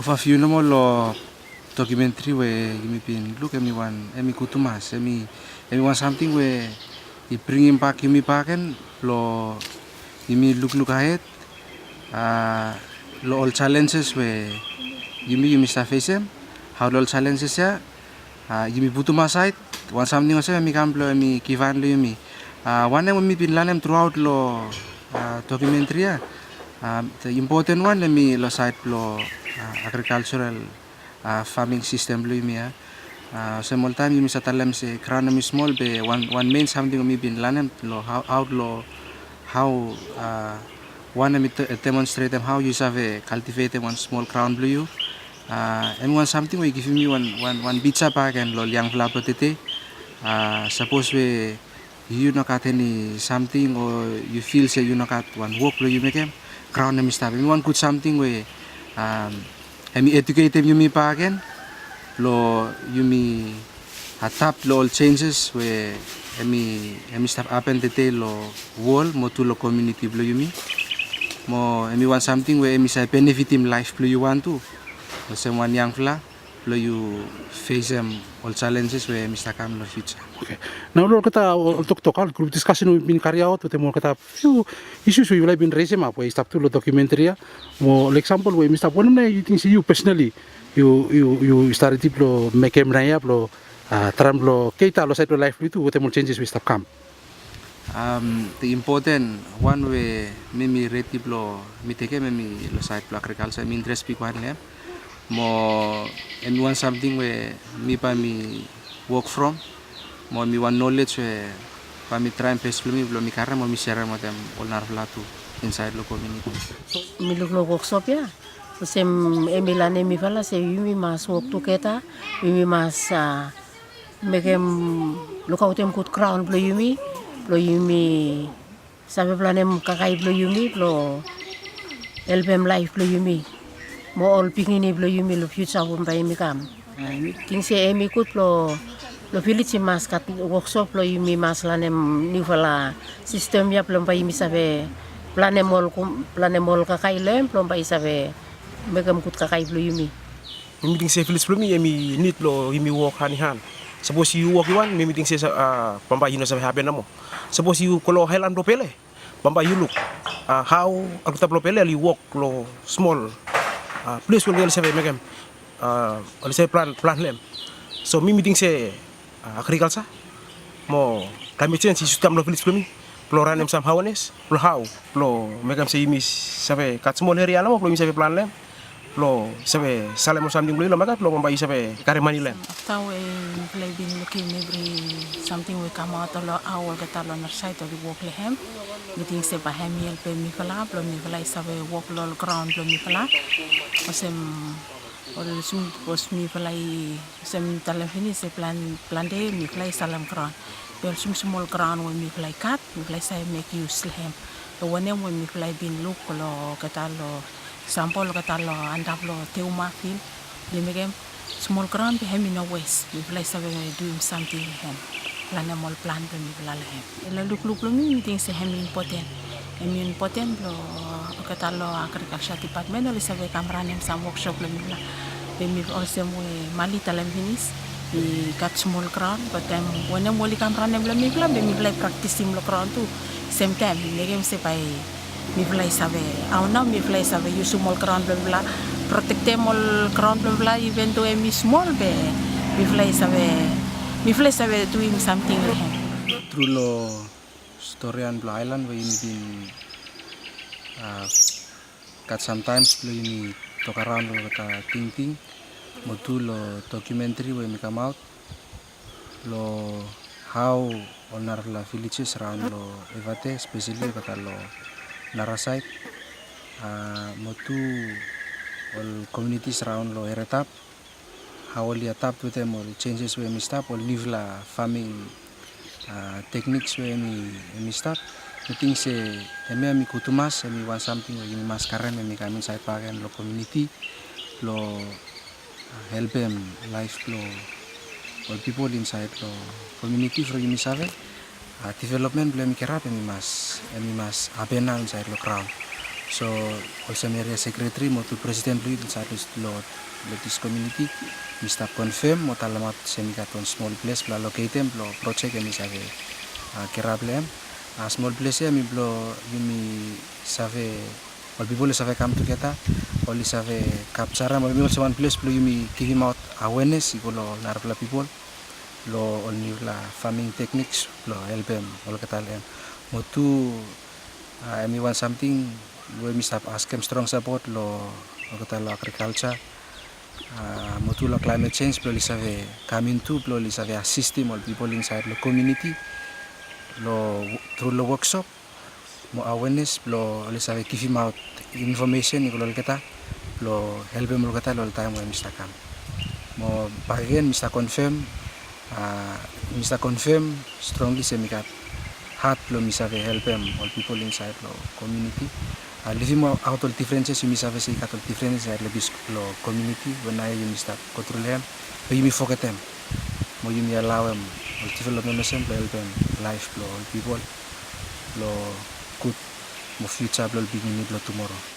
overview no mo lo documentary where you been look emi one emi kutumas emi one something where you bring him back and lo you look ahead lo all challenges where you start facing how lo all challenges ya you butumas side one something also emi lo emi kivan lo you one time we been learning throughout lo documentary ya the important one emi lo side lo agricultural farming system lo you small time you sa talam se crown small be one main something we been learning lo how one demonstrate them how you have cultivate one small crown blue and one something we give me one pizza bag and lo liang fla tete suppose we you not got any something or you feel say you not got one work lo you make them crown them stuff one good something we educate them you me again lo you me atap lo all changes where emi stuff happen tete lo wall mo to lo community blo you me mo emi want something where emi say benefit him life blo you want to the same one young fla blo you face them all challenges where emi come lo future. Okay. Now lo kata tok group discussion we been carry out with mo kata few issues we will been raising up we start to lo documentary mo example we Mr. One you think you personally you started lo make him raya lo tram lo kita lo side lo life itu with more changes we start come. The important one way mimi reti lo mi take mimi lo side lo agriculture mi interest pi kwan le mo and one something where mi pa mi work from mo mi one knowledge where pa mi try and pass lo mi karena mo mi share mo tem all nar flatu inside lo community. Mi lo workshop ya. Sem emilane mi fala se mi mas work to kita mi mas mekem lo kautem kut crown blo yumi sabe planem kakai blo yumi blo elbem life blo yumi mo all pingini blo yumi lo future bom bay mi kam king se emi kut lo village mas kat workshop lo yumi mas lanem ni fala system ya plom bay mi sabe planemol kakai lem plom bay sabe megam kut kakai blo yumi meeting se village blo mi emi need lo yumi work hand in hand. Suppose you walk one, maybe think says pamba you know some happen namo. Suppose you kolo highland propele, pamba you look how agta propele you walk lo small place will say make them say plan lem. So me meeting say agriculture mo climate change is tam lo village plumi. Ploran em some hawanes, plo how plo make them say miss sabe kat small area namo plo mi sabe plan lem. Lo sabe sale mo something lo magat lo pamba sabe kare mani lem. After we play been looking every something we come out lo our get on our side of the walk lehem. We think se bahem yel pe mi fala sabe walk lo ground lo mi fala. Osem ol sum pos mi fala sem talafini se plan de mi fala salam ground. Pel sum small ground we mi fala kat mi fala say make use lehem. Lo one we mi fala been look lo kata lo sampol kata lo andap lo teuma fil limegem small ground be hemi no west we play sabe doing something hem plan plan be mi plala hem la look lo mi think se hemi important lo kata lo agriculture department lo sabe kamran em sam workshop lo mi la be mi also mo mali talam finis di kat small ground but time when mo li kamran em lo mi la be mi play practicing lo ground tu same time legem se pai mi play sabe auna mi play sabe you small ground bla protectemos ground bla even though mi small be mi play sabe doing something through lo story on Blue Island where you been kat sometimes play ni talk around lo kata ting mo tu lo documentary where me come out lo how onar la villages around lo evate especially kata lo Narasite, motu all communities around lo eretap, how all tap with them all changes we mistap all live la farming techniques we mi start. I think se mi kutumas mi want something we mas karen mi kami sai pagan lo community lo help them life lo all people inside lo community for mi save. Development belum kerap emi mas abena inside lo crown. So also area secretary mo to president lo inside lo this community Mr. confirm mo talamat semikaton small place bla located lo project yang save kerablem small place ya mi blo yumi save all people save come together all save capture mo mi also one place blo yumi give him out awareness igulo narpla people lo all new la farming techniques lo help them all katalem mo tu mi want something we must ask them strong support lo katalo agriculture motu lo climate change lo lisave coming to lo lisave assist all people inside the community lo through the workshop mo awareness lo lisave give him out information igulo kita lo help them lo kata lo time when Mr. come mo bagian Mr. confirm strongly semikat heart lo misave help them all people inside lo community living out all differences you misave say kat all differences at lebih lo community when I you start control them but you forget them mo you allow them all development mission help them life lo all people lo good mo future lo beginning lo tomorrow